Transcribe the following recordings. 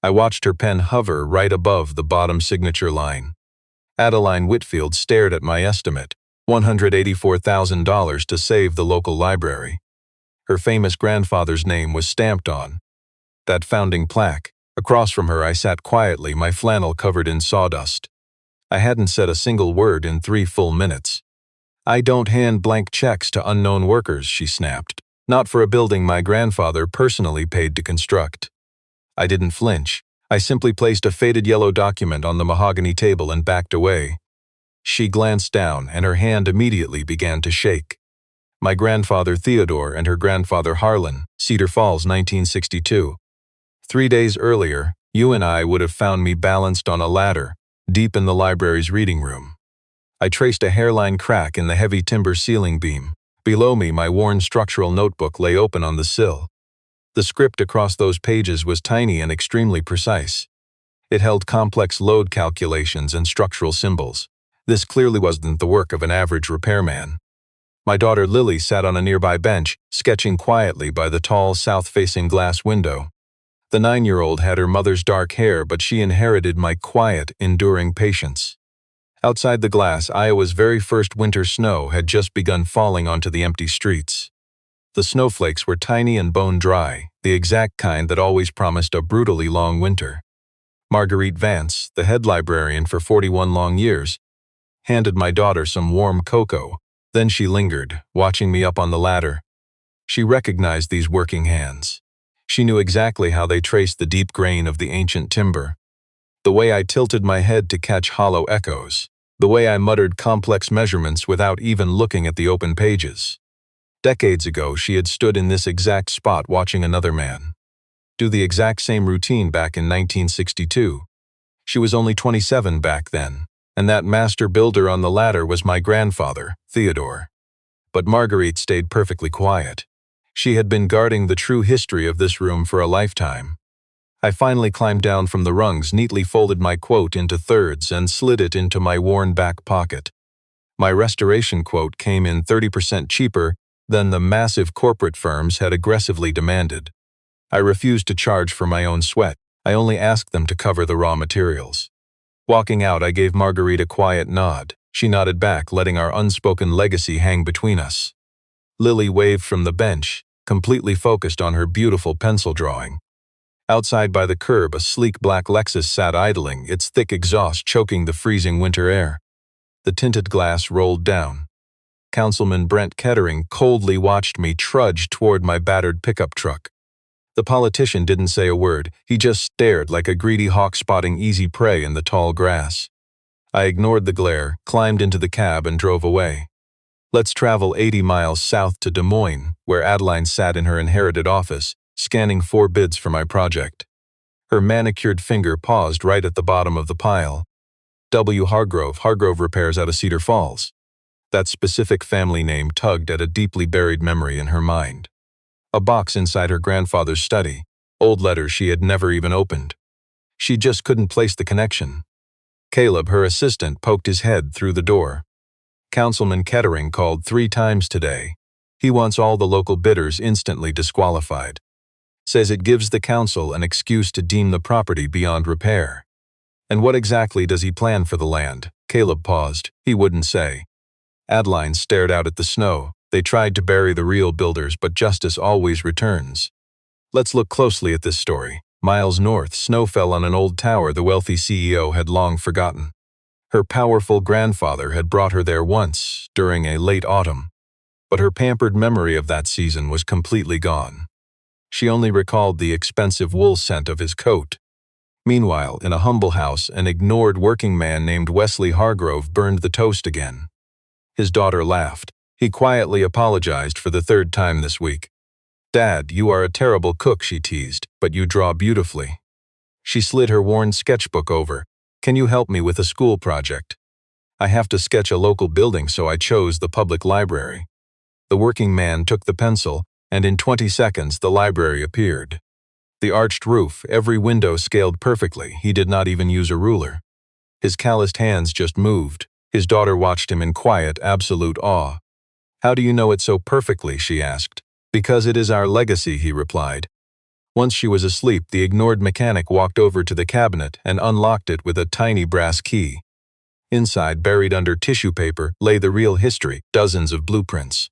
I watched her pen hover right above the bottom signature line. Adeline Whitfield stared at my estimate, $184,000 to save the local library. Her famous grandfather's name was stamped on that founding plaque. Across from her I sat quietly, my flannel covered in sawdust. I hadn't said a single word in 3 full minutes. "I don't hand blank checks to unknown workers," she snapped. "Not for a building my grandfather personally paid to construct." I didn't flinch. I simply placed a faded yellow document on the mahogany table and backed away. She glanced down, and her hand immediately began to shake. My grandfather Theodore and her grandfather Harlan, Cedar Falls, 1962. 3 days earlier, you and I would have found me balanced on a ladder, deep in the library's reading room. I traced a hairline crack in the heavy timber ceiling beam. Below me, my worn structural notebook lay open on the sill. The script across those pages was tiny and extremely precise. It held complex load calculations and structural symbols. This clearly wasn't the work of an average repairman. My daughter Lily sat on a nearby bench, sketching quietly by the tall, south-facing glass window. The 9-year-old had her mother's dark hair, but she inherited my quiet, enduring patience. Outside the glass, Iowa's very first winter snow had just begun falling onto the empty streets. The snowflakes were tiny and bone-dry, the exact kind that always promised a brutally long winter. Marguerite Vance, the head librarian for 41 long years, handed my daughter some warm cocoa. Then she lingered, watching me up on the ladder. She recognized these working hands. She knew exactly how they traced the deep grain of the ancient timber. The way I tilted my head to catch hollow echoes. The way I muttered complex measurements without even looking at the open pages. Decades ago, she had stood in this exact spot watching another man do the exact same routine back in 1962. She was only 27 back then, and that master builder on the ladder was my grandfather, Theodore. But Marguerite stayed perfectly quiet. She had been guarding the true history of this room for a lifetime. I finally climbed down from the rungs, neatly folded my quote into thirds, and slid it into my worn back pocket. My restoration quote came in 30% cheaper than the massive corporate firms had aggressively demanded. I refused to charge for my own sweat. I only asked them to cover the raw materials. Walking out, I gave Marguerite a quiet nod. She nodded back, letting our unspoken legacy hang between us. Lily waved from the bench, completely focused on her beautiful pencil drawing. Outside by the curb, a sleek black Lexus sat idling, its thick exhaust choking the freezing winter air. The tinted glass rolled down. Councilman Brent Kettering coldly watched me trudge toward my battered pickup truck. The politician didn't say a word. He just stared like a greedy hawk spotting easy prey in the tall grass. I ignored the glare, climbed into the cab, and drove away. Let's travel 80 miles south to Des Moines, where Adeline sat in her inherited office, scanning 4 bids for my project. Her manicured finger paused right at the bottom of the pile. W. Hargrove, Hargrove Repairs out of Cedar Falls. That specific family name tugged at a deeply buried memory in her mind. A box inside her grandfather's study, old letters she had never even opened. She just couldn't place the connection. Caleb, her assistant, poked his head through the door. Councilman Kettering called 3 times today. He wants all the local bidders instantly disqualified. Says it gives the council an excuse to deem the property beyond repair. And what exactly does he plan for the land? Caleb paused. He wouldn't say. Adeline stared out at the snow. They tried to bury the real builders, but justice always returns. Let's look closely at this story. Miles north, snow fell on an old tower the wealthy CEO had long forgotten. Her powerful grandfather had brought her there once, during a late autumn. But her pampered memory of that season was completely gone. She only recalled the expensive wool scent of his coat. Meanwhile, in a humble house, an ignored working man named Wesley Hargrove burned the toast again. His daughter laughed. He quietly apologized for the 3rd time this week. "Dad, you are a terrible cook," she teased, "but you draw beautifully." She slid her worn sketchbook over. "Can you help me with a school project?" "I have to sketch a local building, so I chose the public library." The working man took the pencil, and in 20 seconds the library appeared. The arched roof, every window scaled perfectly. He did not even use a ruler. His calloused hands just moved. His daughter watched him in quiet, absolute awe. "How do you know it so perfectly?" she asked. "Because it is our legacy," he replied. Once she was asleep, the ignored mechanic walked over to the cabinet and unlocked it with a tiny brass key. Inside, buried under tissue paper, lay the real history, dozens of blueprints.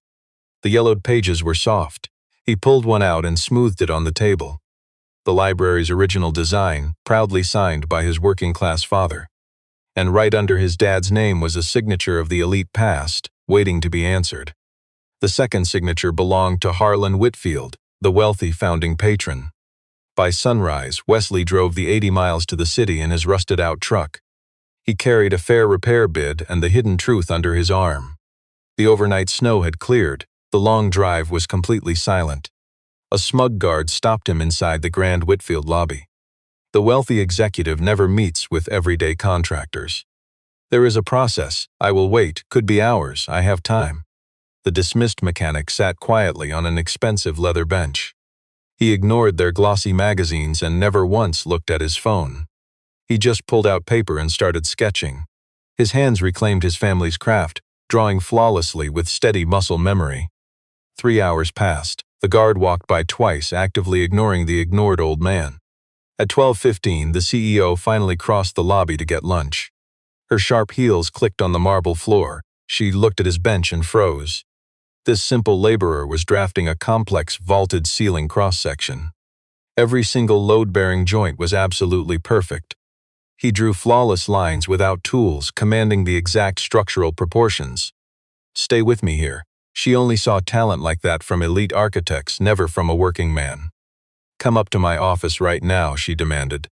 The yellowed pages were soft. He pulled one out and smoothed it on the table. The library's original design, proudly signed by his working-class father. And right under his dad's name was a signature of the elite past, waiting to be answered. The second signature belonged to Harlan Whitfield, the wealthy founding patron. By sunrise, Wesley drove the 80 miles to the city in his rusted-out truck. He carried a fair repair bid and the hidden truth under his arm. The overnight snow had cleared. The long drive was completely silent. A smug guard stopped him inside the Grand Whitfield lobby. The wealthy executive never meets with everyday contractors. There is a process. I will wait. Could be hours. I have time. The dismissed mechanic sat quietly on an expensive leather bench. He ignored their glossy magazines and never once looked at his phone. He just pulled out paper and started sketching. His hands reclaimed his family's craft, drawing flawlessly with steady muscle memory. 3 hours passed. The guard walked by twice, actively ignoring the ignored old man. At 12:15, the CEO finally crossed the lobby to get lunch. Her sharp heels clicked on the marble floor. She looked at his bench and froze. This simple laborer was drafting a complex vaulted ceiling cross-section. Every single load-bearing joint was absolutely perfect. He drew flawless lines without tools, commanding the exact structural proportions. Stay with me here. She only saw talent like that from elite architects, never from a working man. Come up to my office right now, she demanded.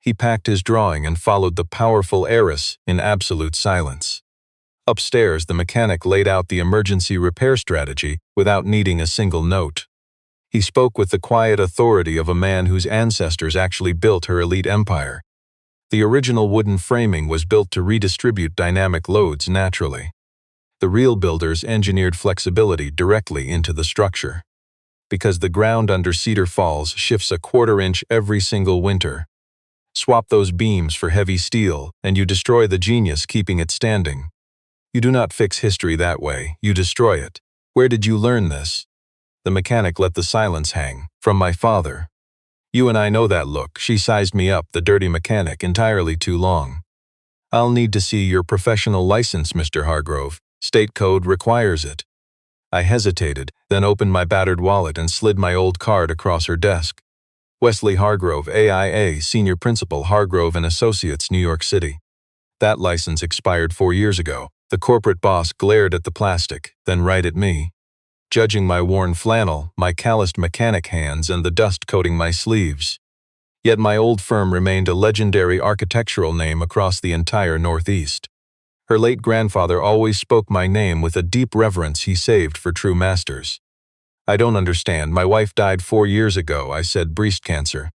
He packed his drawing and followed the powerful heiress in absolute silence. Upstairs, the mechanic laid out the emergency repair strategy without needing a single note. He spoke with the quiet authority of a man whose ancestors actually built her elite empire. The original wooden framing was built to redistribute dynamic loads naturally. The real builders engineered flexibility directly into the structure. Because the ground under Cedar Falls shifts a 1/4 inch every single winter. Swap those beams for heavy steel, and you destroy the genius keeping it standing. You do not fix history that way, you destroy it. Where did you learn this? The mechanic let the silence hang. From my father. You and I know that look. She sized me up, the dirty mechanic, entirely too long. I'll need to see your professional license, Mr. Hargrove. State code requires it. I hesitated, then opened my battered wallet and slid my old card across her desk. Wesley Hargrove, AIA, Senior Principal, Hargrove & Associates, New York City. That license expired 4 years ago. The corporate boss glared at the plastic, then right at me. Judging my worn flannel, my calloused mechanic hands, and the dust coating my sleeves. Yet my old firm remained a legendary architectural name across the entire Northeast. Her late grandfather always spoke my name with a deep reverence he saved for true masters. I don't understand. My wife died 4 years ago, I said, breast cancer.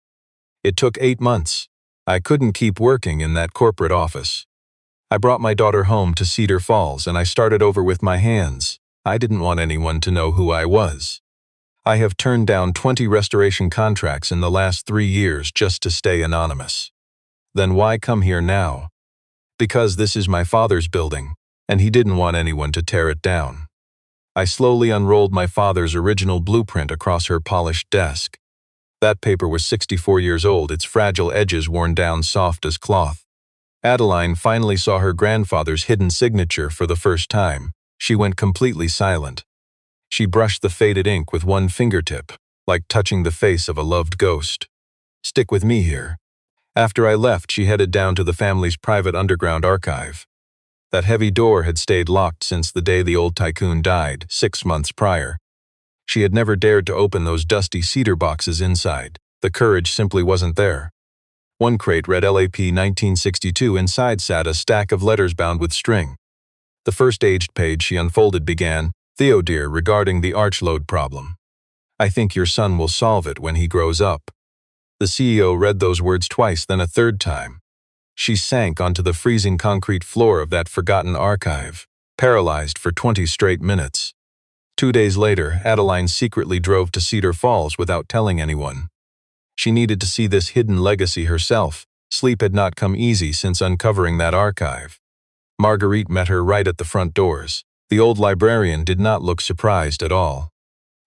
It took 8 months. I couldn't keep working in that corporate office. I brought my daughter home to Cedar Falls and I started over with my hands. I didn't want anyone to know who I was. I have turned down 20 restoration contracts in the last 3 years just to stay anonymous. Then why come here now? Because this is my father's building, and he didn't want anyone to tear it down. I slowly unrolled my father's original blueprint across her polished desk. That paper was 64 years old, its fragile edges worn down soft as cloth. Adeline finally saw her grandfather's hidden signature for the first time. She went completely silent. She brushed the faded ink with one fingertip, like touching the face of a loved ghost. Stick with me here. After I left, she headed down to the family's private underground archive. That heavy door had stayed locked since the day the old tycoon died, 6 months prior. She had never dared to open those dusty cedar boxes inside. The courage simply wasn't there. One crate read LAP 1962. Inside sat a stack of letters bound with string. The first aged page she unfolded began, "Theo dear, regarding the arch load problem. I think your son will solve it when he grows up." The CEO read those words twice, then a third time. She sank onto the freezing concrete floor of that forgotten archive, paralyzed for 20 straight minutes. 2 days later, Adeline secretly drove to Cedar Falls without telling anyone. She needed to see this hidden legacy herself. Sleep had not come easy since uncovering that archive. Marguerite met her right at the front doors. The old librarian did not look surprised at all.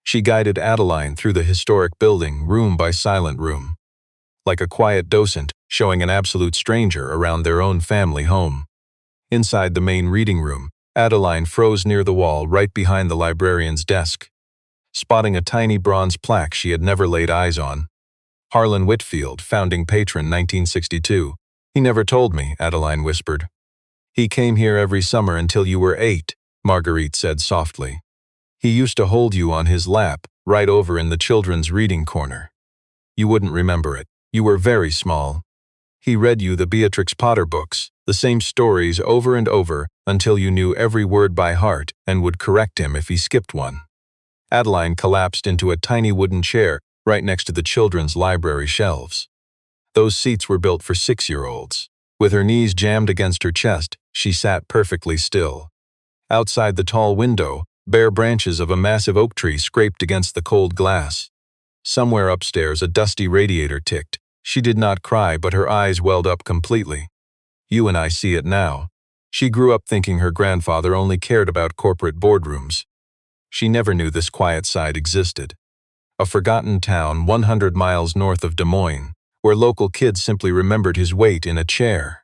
She guided Adeline through the historic building, room by silent room, like a quiet docent showing an absolute stranger around their own family home. Inside the main reading room, Adeline froze near the wall right behind the librarian's desk, spotting a tiny bronze plaque she had never laid eyes on. Harlan Whitfield, founding patron 1962. He never told me, Adeline whispered. He came here every summer until you were 8, Marguerite said softly. He used to hold you on his lap, right over in the children's reading corner. You wouldn't remember it. You were very small. He read you the Beatrix Potter books, the same stories over and over, until you knew every word by heart and would correct him if he skipped one. Adeline collapsed into a tiny wooden chair right next to the children's library shelves. Those seats were built for 6-year-olds. With her knees jammed against her chest, she sat perfectly still. Outside the tall window, bare branches of a massive oak tree scraped against the cold glass. Somewhere upstairs, a dusty radiator ticked. She did not cry, but her eyes welled up completely. You and I see it now. She grew up thinking her grandfather only cared about corporate boardrooms. She never knew this quiet side existed. A forgotten town 100 miles north of Des Moines, where local kids simply remembered his weight in a chair.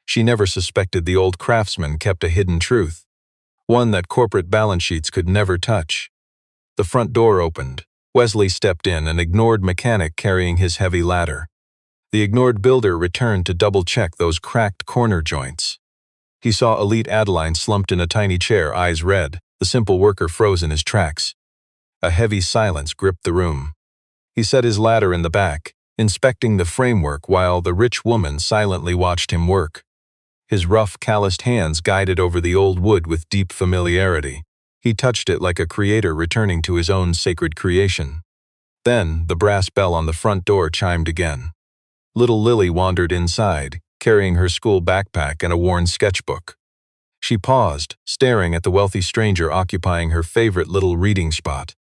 She never suspected the old craftsman kept a hidden truth, one that corporate balance sheets could never touch. The front door opened. Wesley stepped in, an ignored mechanic carrying his heavy ladder. The ignored builder returned to double-check those cracked corner joints. He saw elite Adeline slumped in a tiny chair, eyes red. The simple worker froze in his tracks. A heavy silence gripped the room. He set his ladder in the back, inspecting the framework while the rich woman silently watched him work. His rough, calloused hands guided over the old wood with deep familiarity. He touched it like a creator returning to his own sacred creation. Then, the brass bell on the front door chimed again. Little Lily wandered inside, carrying her school backpack and a worn sketchbook. She paused, staring at the wealthy stranger occupying her favorite little reading spot.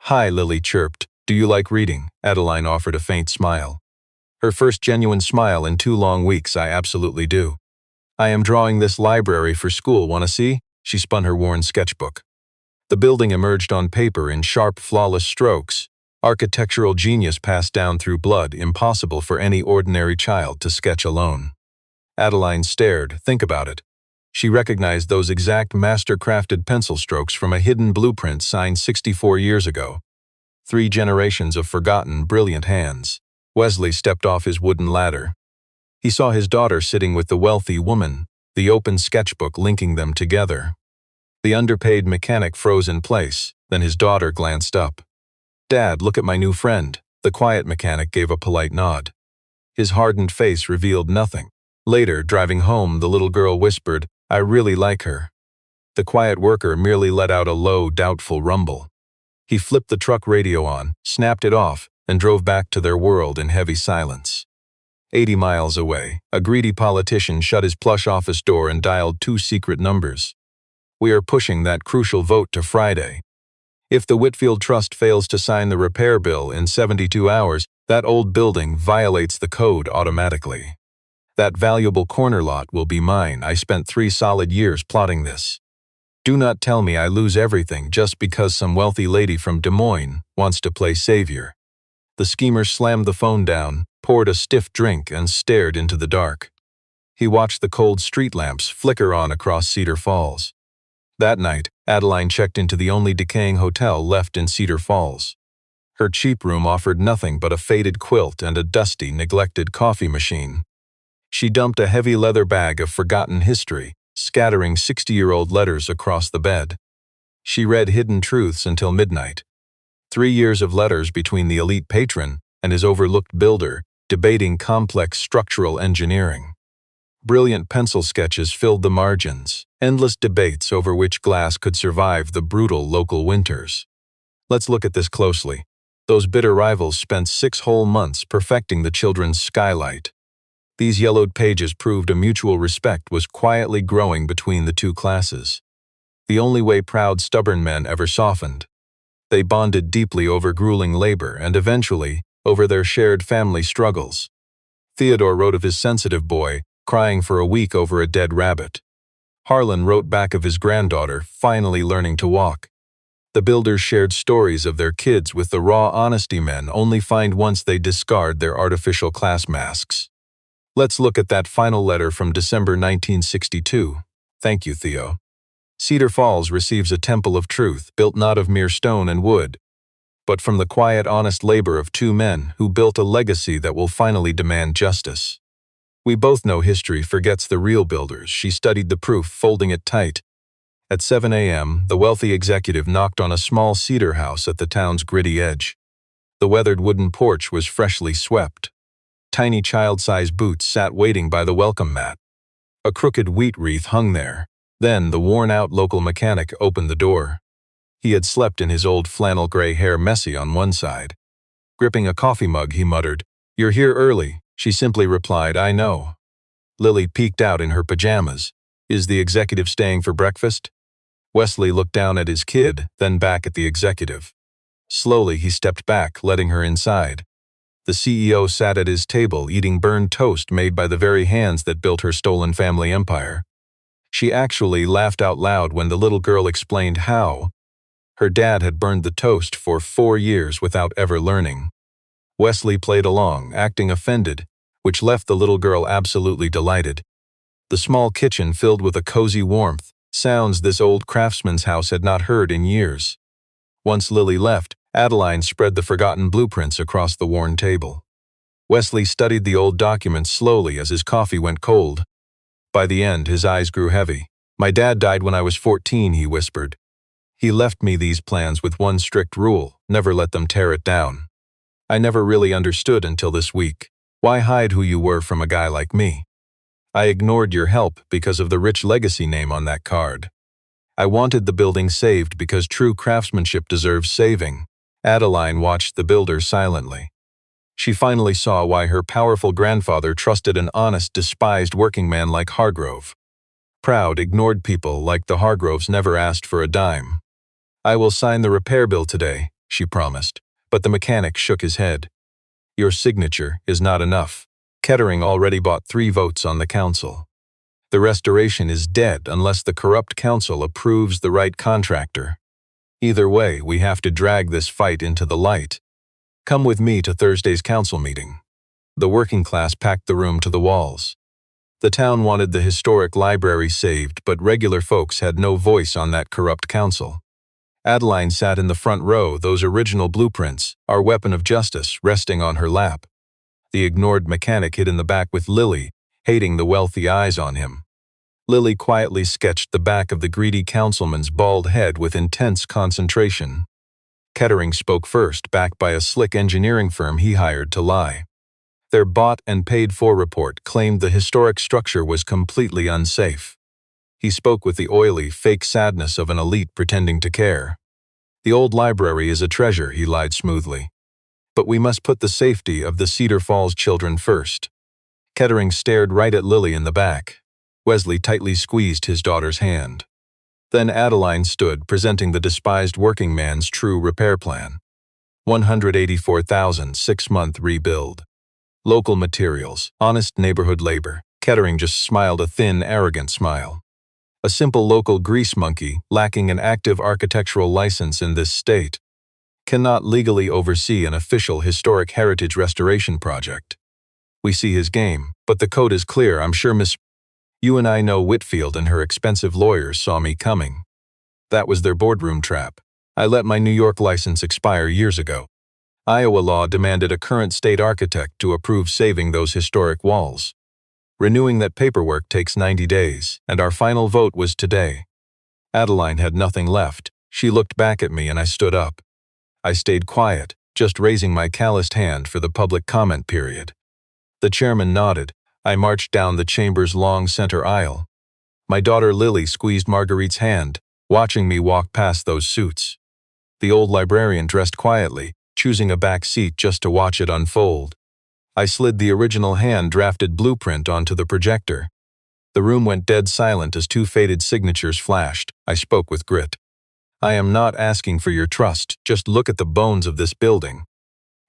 Hi, Lily chirped. Do you like reading? Adeline offered a faint smile. Her first genuine smile in 2 long weeks. I absolutely do. I am drawing this library for school. Wanna see? She spun her worn sketchbook. The building emerged on paper in sharp, flawless strokes. Architectural genius passed down through blood, impossible for any ordinary child to sketch alone. Adeline stared. Think about it. She recognized those exact master-crafted pencil strokes from a hidden blueprint signed 64 years ago. 3 generations of forgotten, brilliant hands. Wesley stepped off his wooden ladder. He saw his daughter sitting with the wealthy woman, the open sketchbook linking them together. The underpaid mechanic froze in place, then his daughter glanced up. Dad, look at my new friend. The quiet mechanic gave a polite nod. His hardened face revealed nothing. Later, driving home, the little girl whispered, I really like her. The quiet worker merely let out a low, doubtful rumble. He flipped the truck radio on, snapped it off, and drove back to their world in heavy silence. 80 miles away, a greedy politician shut his plush office door and dialed 2 secret numbers. We are pushing that crucial vote to Friday. If the Whitfield Trust fails to sign the repair bill in 72 hours, that old building violates the code automatically. That valuable corner lot will be mine. I spent 3 solid years plotting this. Do not tell me I lose everything just because some wealthy lady from Des Moines wants to play savior. The schemer slammed the phone down, poured a stiff drink, and stared into the dark. He watched the cold street lamps flicker on across Cedar Falls. That night, Adeline checked into the only decaying hotel left in Cedar Falls. Her cheap room offered nothing but a faded quilt and a dusty, neglected coffee machine. She dumped a heavy leather bag of forgotten history, scattering 60-year-old letters across the bed. She read hidden truths until midnight. 3 years of letters between the elite patron and his overlooked builder, debating complex structural engineering. Brilliant pencil sketches filled the margins, endless debates over which glass could survive the brutal local winters. Let's look at this closely. Those bitter rivals spent 6 whole months perfecting the children's skylight. These yellowed pages proved a mutual respect was quietly growing between the 2 classes. The only way proud, stubborn men ever softened. They bonded deeply over grueling labor and eventually over their shared family struggles. Theodore wrote of his sensitive boy, crying for a week over a dead rabbit. Harlan wrote back of his granddaughter finally learning to walk. The builders shared stories of their kids with the raw honesty men only find once they discard their artificial class masks. Let's look at that final letter from December 1962. Thank you, Theo. Cedar Falls receives a temple of truth built not of mere stone and wood, but from the quiet, honest labor of two men who built a legacy that will finally demand justice. We both know history forgets the real builders. She studied the proof, folding it tight. At 7 a.m., the wealthy executive knocked on a small cedar house at the town's gritty edge. The weathered wooden porch was freshly swept. Tiny child-sized boots sat waiting by the welcome mat. A crooked wheat wreath hung there. Then the worn-out local mechanic opened the door. He had slept in his old flannel gray hair messy on one side. Gripping a coffee mug, he muttered, "You're here early." She simply replied, "I know." Lily peeked out in her pajamas. "Is the executive staying for breakfast?" Wesley looked down at his kid, then back at the executive. Slowly he stepped back, letting her inside. The CEO sat at his table eating burned toast made by the very hands that built her stolen family empire. She actually laughed out loud when the little girl explained how her dad had burned the toast for 4 years without ever learning. Wesley played along, acting offended, which left the little girl absolutely delighted. The small kitchen filled with a cozy warmth, sounds this old craftsman's house had not heard in years. Once Lily left, Adeline spread the forgotten blueprints across the worn table. Wesley studied the old documents slowly as his coffee went cold. By the end, his eyes grew heavy. "My dad died when I was 14, he whispered. "He left me these plans with one strict rule: never let them tear it down. I never really understood until this week. Why hide who you were from a guy like me? I ignored your help because of the rich legacy name on that card. I wanted the building saved because true craftsmanship deserves saving." Adeline watched the builder silently. She finally saw why her powerful grandfather trusted an honest, despised working man like Hargrove. Proud, ignored people like the Hargroves never asked for a dime. "I will sign the repair bill today," she promised, but the mechanic shook his head. "Your signature is not enough. Kettering already bought 3 votes on the council. The restoration is dead unless the corrupt council approves the right contractor. Either way, we have to drag this fight into the light. Come with me to Thursday's council meeting." The working class packed the room to the walls. The town wanted the historic library saved, but regular folks had no voice on that corrupt council. Adeline sat in the front row, those original blueprints, our weapon of justice, resting on her lap. The ignored mechanic hid in the back with Lily, hating the wealthy eyes on him. Lily quietly sketched the back of the greedy councilman's bald head with intense concentration. Kettering spoke first, backed by a slick engineering firm he hired to lie. Their bought and paid for report claimed the historic structure was completely unsafe. He spoke with the oily, fake sadness of an elite pretending to care. "The old library is a treasure," he lied smoothly. "But we must put the safety of the Cedar Falls children first." Kettering stared right at Lily in the back. Wesley tightly squeezed his daughter's hand. Then Adeline stood, presenting the despised working man's true repair plan. 184,000, 6-month rebuild. Local materials, honest neighborhood labor. Kettering just smiled a thin, arrogant smile. A simple local grease monkey, lacking an active architectural license in this state, cannot legally oversee an official historic heritage restoration project. We see his game, but the code is clear. I'm sure Miss You and I know Whitfield and her expensive lawyers saw me coming. That was their boardroom trap. I let my New York license expire years ago. Iowa law demanded a current state architect to approve saving those historic walls. Renewing that paperwork takes 90 days, and our final vote was today. Adeline had nothing left. She looked back at me and I stood up. I stayed quiet, just raising my calloused hand for the public comment period. The chairman nodded. I marched down the chamber's long center aisle. My daughter Lily squeezed Marguerite's hand, watching me walk past those suits. The old librarian dressed quietly, choosing a back seat just to watch it unfold. I slid the original hand-drafted blueprint onto the projector. The room went dead silent as 2 faded signatures flashed. I spoke with grit. "I am not asking for your trust, just look at the bones of this building.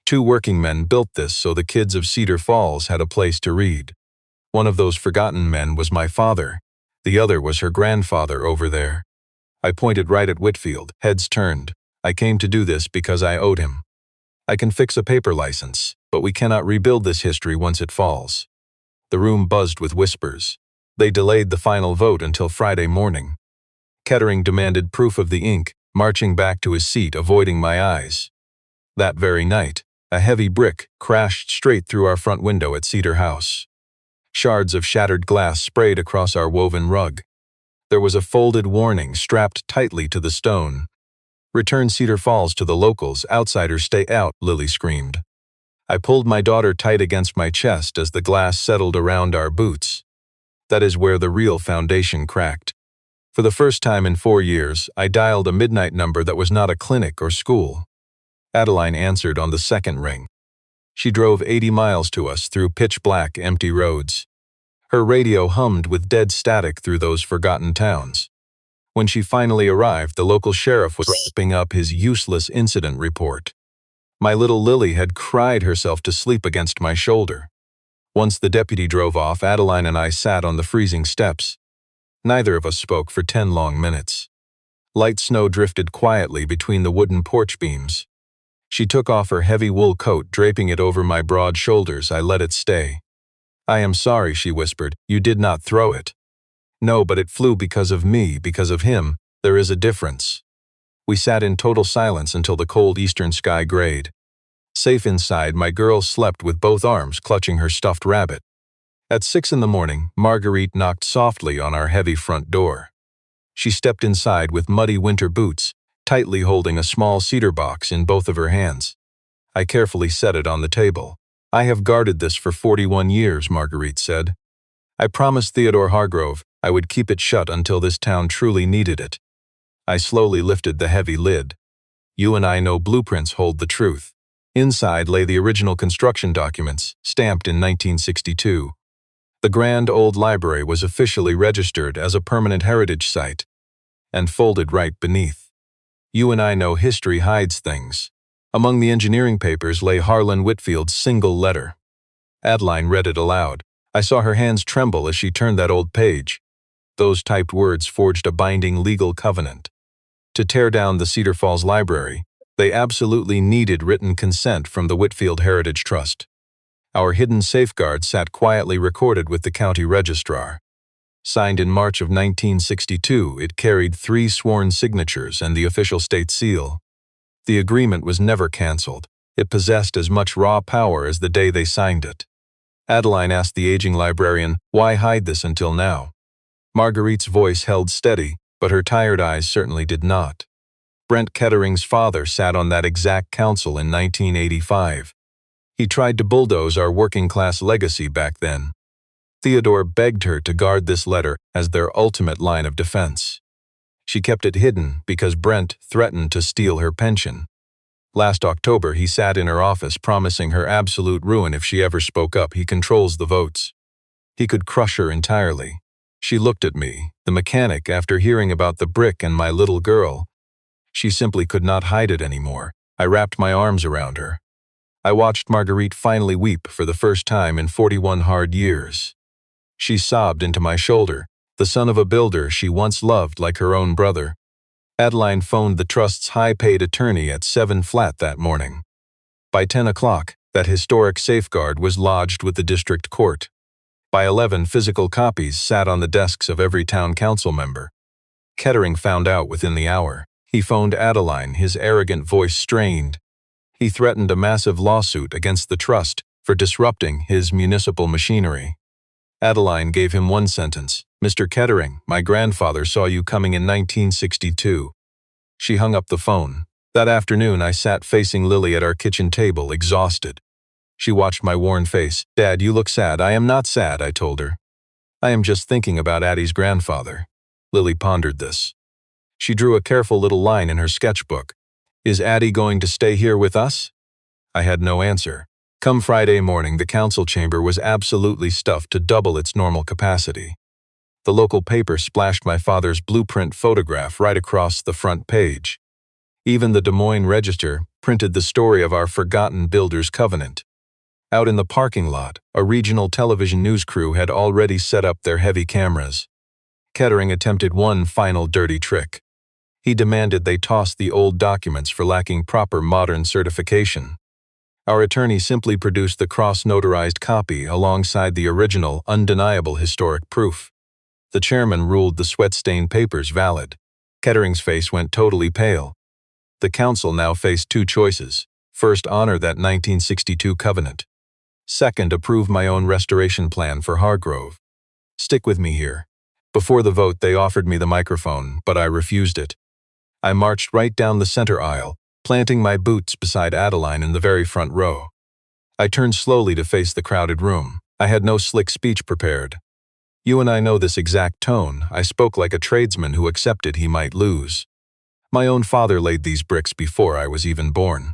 2 working men built this so the kids of Cedar Falls had a place to read. One of those forgotten men was my father. The other was her grandfather over there. I pointed right at Whitfield. Heads turned. I came to do this because I owed him. I can fix a paper license, but we cannot rebuild this history once it falls. The room buzzed with whispers. They delayed the final vote until Friday morning. Kettering demanded proof of the ink, marching back to his seat, avoiding my eyes. That very night, a heavy brick crashed straight through our front window at Cedar House. Shards of shattered glass sprayed across our woven rug. There was a folded warning strapped tightly to the stone. "Return Cedar Falls to the locals, outsiders stay out," Lily screamed. I pulled my daughter tight against my chest as the glass settled around our boots. That is where the real foundation cracked. For the first time in 4 years, I dialed a midnight number that was not a clinic or school. Adeline answered on the second ring. She drove 80 miles to us through pitch-black, empty roads. Her radio hummed with dead static through those forgotten towns. When she finally arrived, the local sheriff was wrapping up his useless incident report. My little Lily had cried herself to sleep against my shoulder. Once the deputy drove off, Adeline and I sat on the freezing steps. Neither of us spoke for 10 long minutes. Light snow drifted quietly between the wooden porch beams. She took off her heavy wool coat, draping it over my broad shoulders. I let it stay. "I am sorry," she whispered. "You did not throw it." "No, but it flew because of me, because of him. There is a difference." We sat in total silence until the cold eastern sky grayed. Safe inside, my girl slept with both arms clutching her stuffed rabbit. At 6 in the morning, Marguerite knocked softly on our heavy front door. She stepped inside with muddy winter boots, tightly holding a small cedar box in both of her hands. I carefully set it on the table. "I have guarded this for 41 years, Marguerite said. "I promised Theodore Hargrove I would keep it shut until this town truly needed it." I slowly lifted the heavy lid. "You and I know blueprints hold the truth." Inside lay the original construction documents, stamped in 1962. The grand old library was officially registered as a permanent heritage site. And folded right beneath. "You and I know history hides things." Among the engineering papers lay Harlan Whitfield's single letter. Adeline read it aloud. I saw her hands tremble as she turned that old page. Those typed words forged a binding legal covenant. To tear down the Cedar Falls Library, they absolutely needed written consent from the Whitfield Heritage Trust. Our hidden safeguard sat quietly recorded with the county registrar. Signed in March of 1962, it carried 3 sworn signatures and the official state seal. The agreement was never canceled. It possessed as much raw power as the day they signed it. Adeline asked the aging librarian, "Why hide this until now?" Marguerite's voice held steady, but her tired eyes certainly did not. Brent Kettering's father sat on that exact council in 1985. He tried to bulldoze our working-class legacy back then. Theodore begged her to guard this letter as their ultimate line of defense. She kept it hidden because Brent threatened to steal her pension. Last October, he sat in her office promising her absolute ruin if she ever spoke up. He controls the votes. He could crush her entirely. She looked at me, the mechanic, after hearing about the brick and my little girl. She simply could not hide it anymore. I wrapped my arms around her. I watched Marguerite finally weep for the first time in 41 hard years. She sobbed into my shoulder, the son of a builder she once loved like her own brother. Adeline phoned the trust's high-paid attorney at 7 flat that morning. By 10 o'clock, that historic safeguard was lodged with the district court. By 11, physical copies sat on the desks of every town council member. Kettering found out within the hour. He phoned Adeline, his arrogant voice strained. He threatened a massive lawsuit against the trust for disrupting his municipal machinery. Adeline gave him one sentence, "Mr. Kettering, my grandfather saw you coming in 1962. She hung up the phone. That afternoon, I sat facing Lily at our kitchen table, exhausted. She watched my worn face. "Dad, you look sad." "I am not sad," I told her. "I am just thinking about Addie's grandfather." Lily pondered this. She drew a careful little line in her sketchbook. "Is Addie going to stay here with us?" I had no answer. Come Friday morning, the council chamber was absolutely stuffed to double its normal capacity. The local paper splashed my father's blueprint photograph right across the front page. Even the Des Moines Register printed the story of our forgotten builder's covenant. Out in the parking lot, a regional television news crew had already set up their heavy cameras. Kettering attempted one final dirty trick. He demanded they toss the old documents for lacking proper modern certification. Our attorney simply produced the cross-notarized copy alongside the original, undeniable historic proof. The chairman ruled the sweat-stained papers valid. Kettering's face went totally pale. The council now faced two choices. First, honor that 1962 covenant. Second, approve my own restoration plan for Hargrove. Stick with me here. Before the vote, they offered me the microphone, but I refused it. I marched right down the center aisle, planting my boots beside Adeline in the very front row. I turned slowly to face the crowded room. I had no slick speech prepared. You and I know this exact tone. I spoke like a tradesman who accepted he might lose. My own father laid these bricks before I was even born.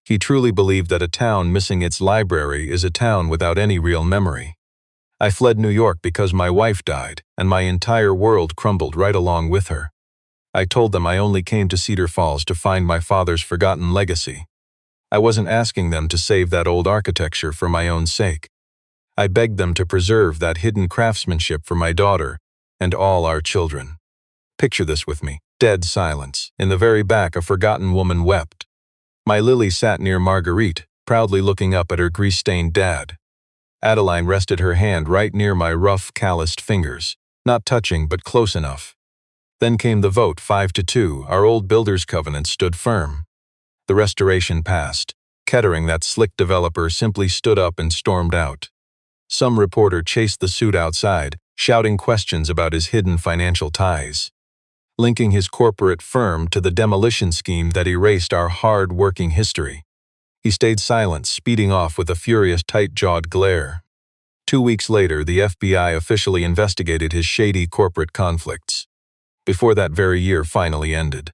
He truly believed that a town missing its library is a town without any real memory. I fled New York because my wife died, and my entire world crumbled right along with her. I told them I only came to Cedar Falls to find my father's forgotten legacy. I wasn't asking them to save that old architecture for my own sake. I begged them to preserve that hidden craftsmanship for my daughter and all our children. Picture this with me. Dead silence. In the very back, a forgotten woman wept. My Lily sat near Marguerite, proudly looking up at her grease-stained dad. Adeline rested her hand right near my rough, calloused fingers, not touching but close enough. Then came the vote, 5-2. Our old builder's covenant stood firm. The restoration passed. Kettering, that slick developer, simply stood up and stormed out. Some reporter chased the suit outside, shouting questions about his hidden financial ties, linking his corporate firm to the demolition scheme that erased our hard-working history. He stayed silent, speeding off with a furious, tight-jawed glare. 2 weeks later, the FBI officially investigated his shady corporate conflicts. Before that very year finally ended,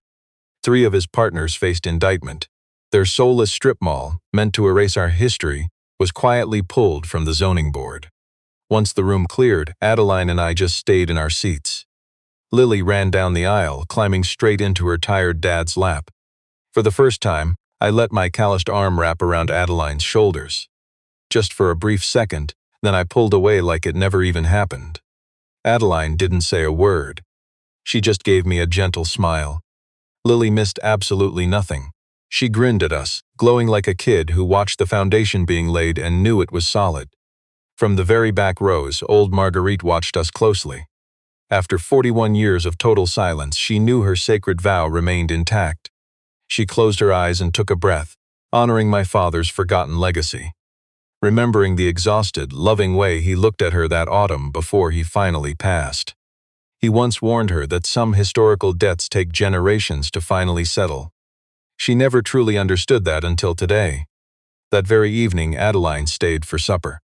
3 of his partners faced indictment. Their soulless strip mall, meant to erase our history, was quietly pulled from the zoning board. Once the room cleared, Adeline and I just stayed in our seats. Lily ran down the aisle, climbing straight into her tired dad's lap. For the first time, I let my calloused arm wrap around Adeline's shoulders. Just for a brief second, then I pulled away like it never even happened. Adeline didn't say a word. She just gave me a gentle smile. Lily missed absolutely nothing. She grinned at us, glowing like a kid who watched the foundation being laid and knew it was solid. From the very back rows, old Marguerite watched us closely. After 41 years of total silence, she knew her sacred vow remained intact. She closed her eyes and took a breath, honoring my father's forgotten legacy. Remembering the exhausted, loving way he looked at her that autumn before he finally passed. He once warned her that some historical debts take generations to finally settle. She never truly understood that until today. That very evening, Adeline stayed for supper.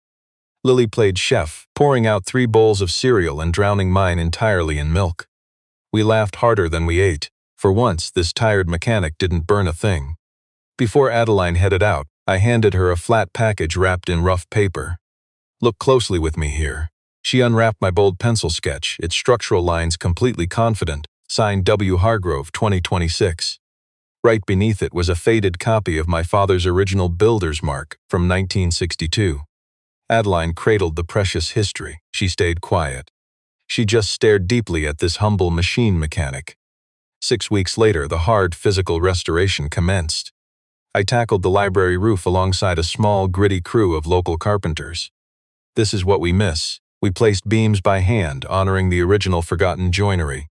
Lily played chef, pouring out 3 bowls of cereal and drowning mine entirely in milk. We laughed harder than we ate. For once, this tired mechanic didn't burn a thing. Before Adeline headed out, I handed her a flat package wrapped in rough paper. Look closely with me here. She unwrapped my bold pencil sketch, its structural lines completely confident, signed W. Hargrove, 2026. Right beneath it was a faded copy of my father's original builder's mark from 1962. Adeline cradled the precious history. She stayed quiet. She just stared deeply at this humble machine mechanic. 6 weeks later, the hard physical restoration commenced. I tackled the library roof alongside a small, gritty crew of local carpenters. This is what we miss. We placed beams by hand, honoring the original forgotten joinery.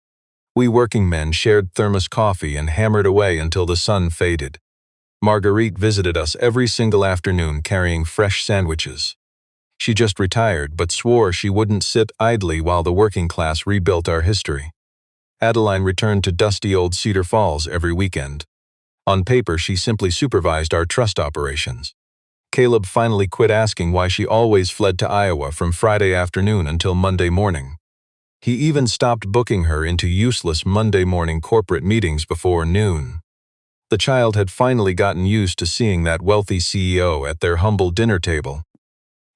We working men shared thermos coffee and hammered away until the sun faded. Marguerite visited us every single afternoon carrying fresh sandwiches. She just retired but swore she wouldn't sit idly while the working class rebuilt our history. Adeline returned to dusty old Cedar Falls every weekend. On paper, she simply supervised our trust operations. Caleb finally quit asking why she always fled to Iowa from Friday afternoon until Monday morning. He even stopped booking her into useless Monday morning corporate meetings before noon. The child had finally gotten used to seeing that wealthy CEO at their humble dinner table.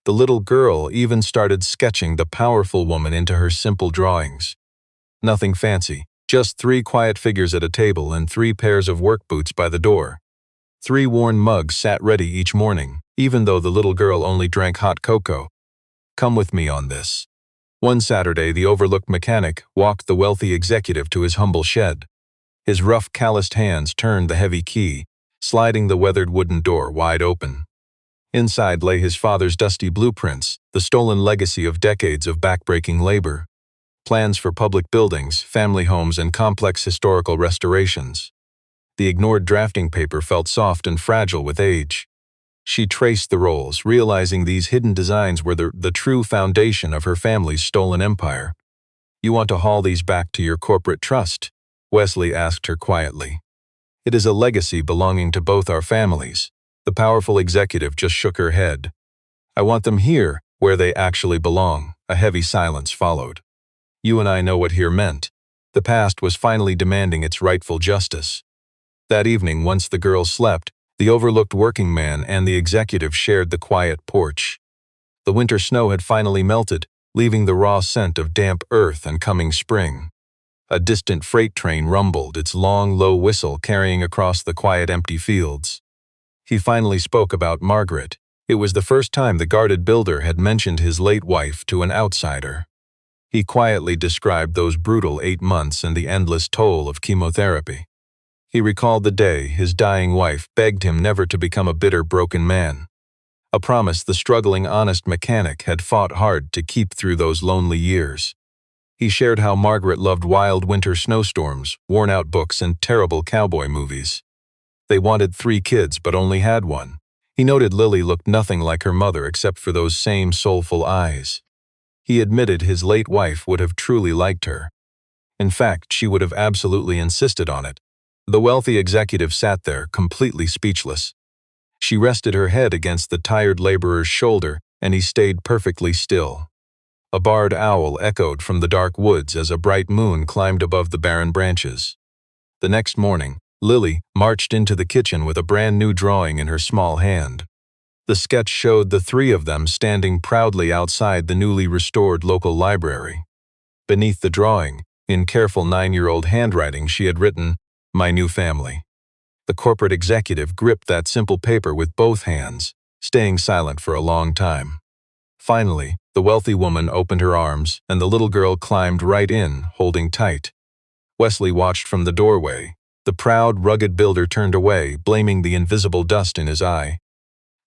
The little girl even started sketching the powerful woman into her simple drawings. Nothing fancy, just 3 quiet figures at a table and 3 pairs of work boots by the door. 3 worn mugs sat ready each morning, even though the little girl only drank hot cocoa. Come with me on this. One Saturday, the overlooked mechanic walked the wealthy executive to his humble shed. His rough, calloused hands turned the heavy key, sliding the weathered wooden door wide open. Inside lay his father's dusty blueprints, the stolen legacy of decades of backbreaking labor. Plans for public buildings, family homes, and complex historical restorations. The ignored drafting paper felt soft and fragile with age. She traced the rolls, realizing these hidden designs were the true foundation of her family's stolen empire. "You want to haul these back to your corporate trust?" Wesley asked her quietly. "It is a legacy belonging to both our families." The powerful executive just shook her head. "I want them here, where they actually belong." A heavy silence followed. You and I know what here meant. The past was finally demanding its rightful justice. That evening, once the girls slept, the overlooked working man and the executive shared the quiet porch. The winter snow had finally melted, leaving the raw scent of damp earth and coming spring. A distant freight train rumbled, its long, low whistle carrying across the quiet, empty fields. He finally spoke about Margaret. It was the first time the guarded builder had mentioned his late wife to an outsider. He quietly described those brutal 8 months and the endless toll of chemotherapy. He recalled the day his dying wife begged him never to become a bitter, broken man. A promise the struggling, honest mechanic had fought hard to keep through those lonely years. He shared how Margaret loved wild winter snowstorms, worn-out books, and terrible cowboy movies. They wanted 3 kids but only had one. He noted Lily looked nothing like her mother except for those same soulful eyes. He admitted his late wife would have truly liked her. In fact, she would have absolutely insisted on it. The wealthy executive sat there, completely speechless. She rested her head against the tired laborer's shoulder, and he stayed perfectly still. A barred owl echoed from the dark woods as a bright moon climbed above the barren branches. The next morning, Lily marched into the kitchen with a brand new drawing in her small hand. The sketch showed the 3 of them standing proudly outside the newly restored local library. Beneath the drawing, in careful 9-year-old handwriting, she had written, "My new family." The corporate executive gripped that simple paper with both hands, staying silent for a long time. Finally, the wealthy woman opened her arms, and the little girl climbed right in, holding tight. Wesley watched from the doorway. The proud, rugged builder turned away, blaming the invisible dust in his eye.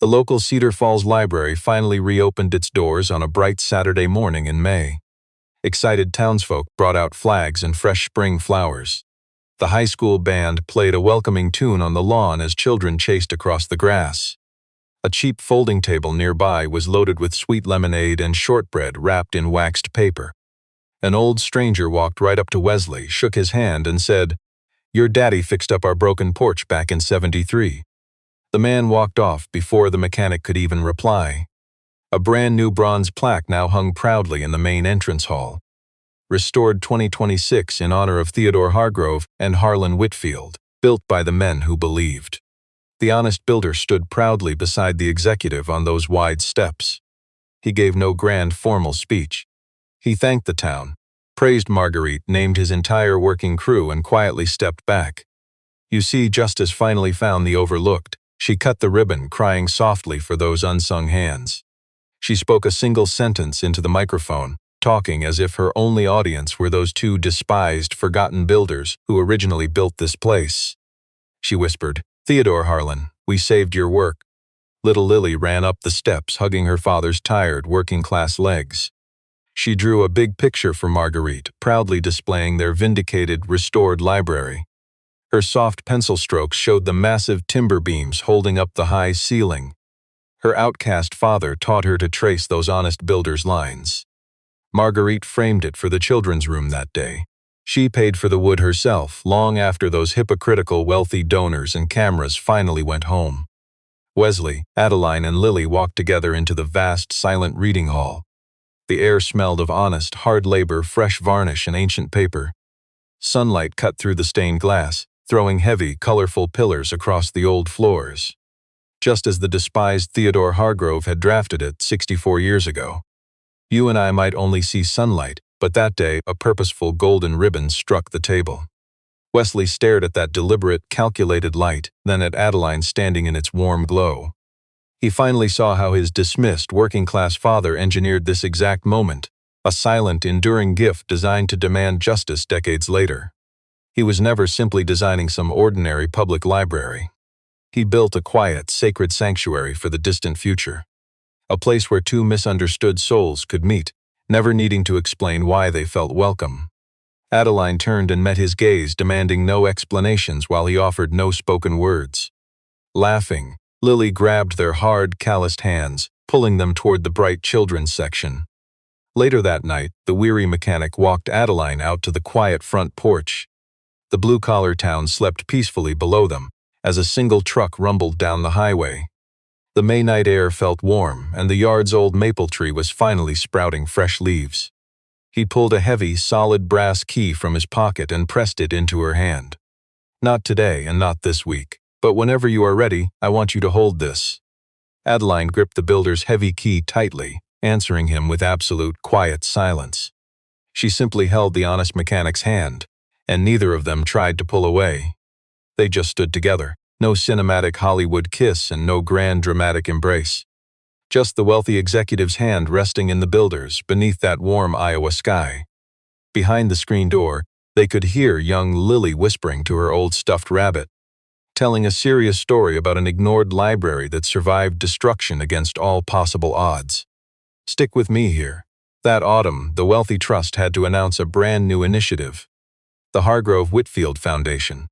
The local Cedar Falls Library finally reopened its doors on a bright Saturday morning in May. Excited townsfolk brought out flags and fresh spring flowers. The high school band played a welcoming tune on the lawn as children chased across the grass. A cheap folding table nearby was loaded with sweet lemonade and shortbread wrapped in waxed paper. An old stranger walked right up to Wesley, shook his hand, and said, "Your daddy fixed up our broken porch back in '73. The man walked off before the mechanic could even reply. A brand new bronze plaque now hung proudly in the main entrance hall. Restored 2026 in honor of Theodore Hargrove and Harlan Whitfield, built by the men who believed. The honest builder stood proudly beside the executive on those wide steps. He gave no grand formal speech. He thanked the town, praised Marguerite, named his entire working crew, and quietly stepped back. You see, justice finally found the overlooked. She cut the ribbon, crying softly for those unsung hands. She spoke a single sentence into the microphone, talking as if her only audience were those 2 despised, forgotten builders who originally built this place. She whispered, "Theodore Harlan, we saved your work." Little Lily ran up the steps, hugging her father's tired, working-class legs. She drew a big picture for Marguerite, proudly displaying their vindicated, restored library. Her soft pencil strokes showed the massive timber beams holding up the high ceiling. Her outcast father taught her to trace those honest builders' lines. Marguerite framed it for the children's room that day. She paid for the wood herself, long after those hypocritical wealthy donors and cameras finally went home. Wesley, Adeline, and Lily walked together into the vast, silent reading hall. The air smelled of honest, hard labor, fresh varnish, and ancient paper. Sunlight cut through the stained glass, throwing heavy, colorful pillars across the old floors. Just as the despised Theodore Hargrove had drafted it 64 years ago. You and I might only see sunlight, but that day a purposeful golden ribbon struck the table. Wesley stared at that deliberate, calculated light, then at Adeline standing in its warm glow. He finally saw how his dismissed, working-class father engineered this exact moment, a silent, enduring gift designed to demand justice decades later. He was never simply designing some ordinary public library. He built a quiet, sacred sanctuary for the distant future. A place where two misunderstood souls could meet, never needing to explain why they felt welcome. Adeline turned and met his gaze, demanding no explanations while he offered no spoken words. Laughing, Lily grabbed their hard, calloused hands, pulling them toward the bright children's section. Later that night, the weary mechanic walked Adeline out to the quiet front porch. The blue-collar town slept peacefully below them, as a single truck rumbled down the highway. The May night air felt warm, and the yard's old maple tree was finally sprouting fresh leaves. He pulled a heavy, solid brass key from his pocket and pressed it into her hand. "Not today and not this week, but whenever you are ready, I want you to hold this." Adeline gripped the builder's heavy key tightly, answering him with absolute, quiet silence. She simply held the honest mechanic's hand, and neither of them tried to pull away. They just stood together, no cinematic Hollywood kiss and no grand dramatic embrace. Just the wealthy executive's hand resting in the builder's beneath that warm Iowa sky. Behind the screen door, they could hear young Lily whispering to her old stuffed rabbit, telling a serious story about an ignored library that survived destruction against all possible odds. "Stick with me here." That autumn, the Wealthy Trust had to announce a brand new initiative, the Hargrove Whitfield Foundation.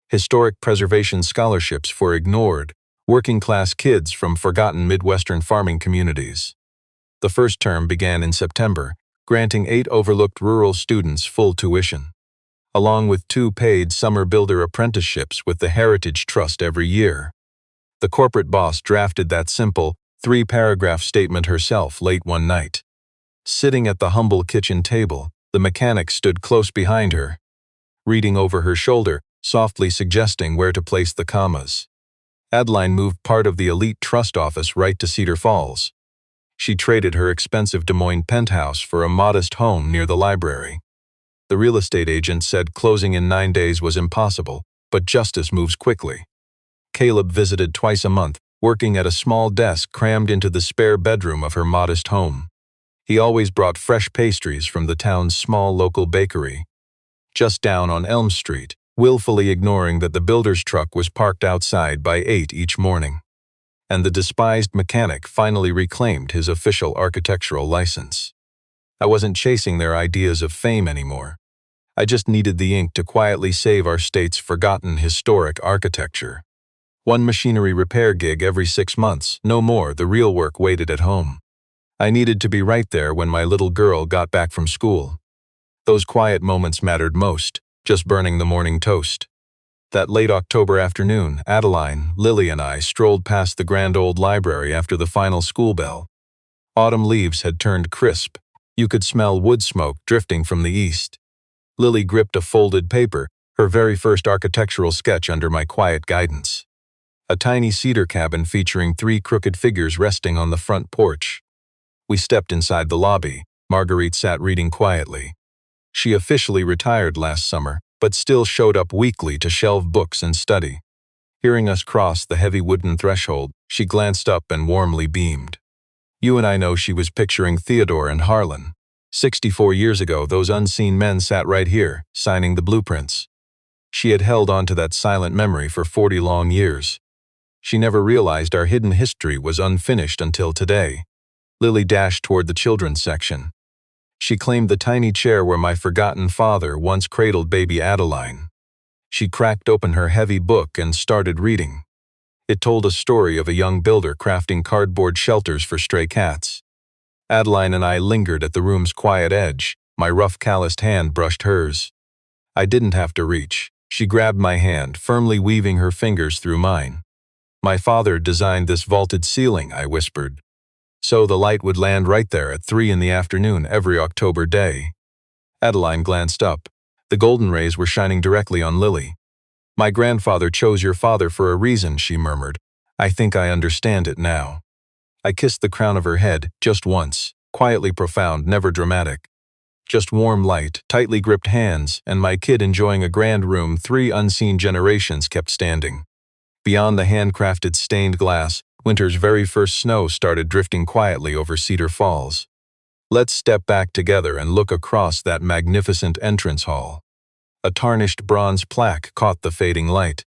Historic preservation scholarships for ignored, working-class kids from forgotten Midwestern farming communities. The first term began in September, granting 8 overlooked rural students full tuition, along with 2 paid summer builder apprenticeships with the Heritage Trust every year. The corporate boss drafted that simple, 3-paragraph statement herself late one night. Sitting at the humble kitchen table, the mechanic stood close behind her, reading over her shoulder, softly suggesting where to place the commas. Adeline moved part of the elite trust office right to Cedar Falls. She traded her expensive Des Moines penthouse for a modest home near the library. The real estate agent said closing in 9 days was impossible, but justice moves quickly. Caleb visited twice a month, working at a small desk crammed into the spare bedroom of her modest home. He always brought fresh pastries from the town's small local bakery, just down on Elm Street, willfully ignoring that the builder's truck was parked outside by 8 each morning. And the despised mechanic finally reclaimed his official architectural license. I wasn't chasing their ideas of fame anymore. I just needed the ink to quietly save our state's forgotten historic architecture. One machinery repair gig every 6 months, no more. The real work waited at home. I needed to be right there when my little girl got back from school. Those quiet moments mattered most, just burning the morning toast. That late October afternoon, Adeline, Lily, and I strolled past the grand old library after the final school bell. Autumn leaves had turned crisp. You could smell wood smoke drifting from the east. Lily gripped a folded paper, her very first architectural sketch under my quiet guidance. A tiny cedar cabin featuring 3 crooked figures resting on the front porch. We stepped inside the lobby. Marguerite sat reading quietly. She officially retired last summer, but still showed up weekly to shelve books and study. Hearing us cross the heavy wooden threshold, she glanced up and warmly beamed. You and I know she was picturing Theodore and Harlan. 64 years ago, those unseen men sat right here, signing the blueprints. She had held on to that silent memory for 40 long years. She never realized our hidden history was unfinished until today. Lily dashed toward the children's section. She claimed the tiny chair where my forgotten father once cradled baby Adeline. She cracked open her heavy book and started reading. It told a story of a young builder crafting cardboard shelters for stray cats. Adeline and I lingered at the room's quiet edge. My rough, calloused hand brushed hers. I didn't have to reach. She grabbed my hand, firmly weaving her fingers through mine. "My father designed this vaulted ceiling," I whispered, "so the light would land right there at 3 in the afternoon every October day." Adeline glanced up. The golden rays were shining directly on Lily. "My grandfather chose your father for a reason," she murmured. "I think I understand it now." I kissed the crown of her head, just once, quietly profound, never dramatic. Just warm light, tightly gripped hands, and my kid enjoying a grand room 3 unseen generations kept standing. Beyond the handcrafted stained glass, winter's very first snow started drifting quietly over Cedar Falls. Let's step back together and look across that magnificent entrance hall. A tarnished bronze plaque caught the fading light.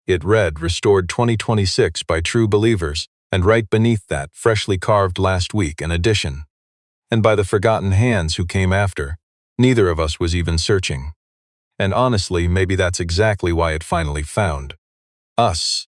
It read, "Restored 2026 by True Believers," and right beneath that, freshly carved last week, an addition. And by the forgotten hands who came after. Neither of us was even searching. And honestly, maybe that's exactly why it finally found us.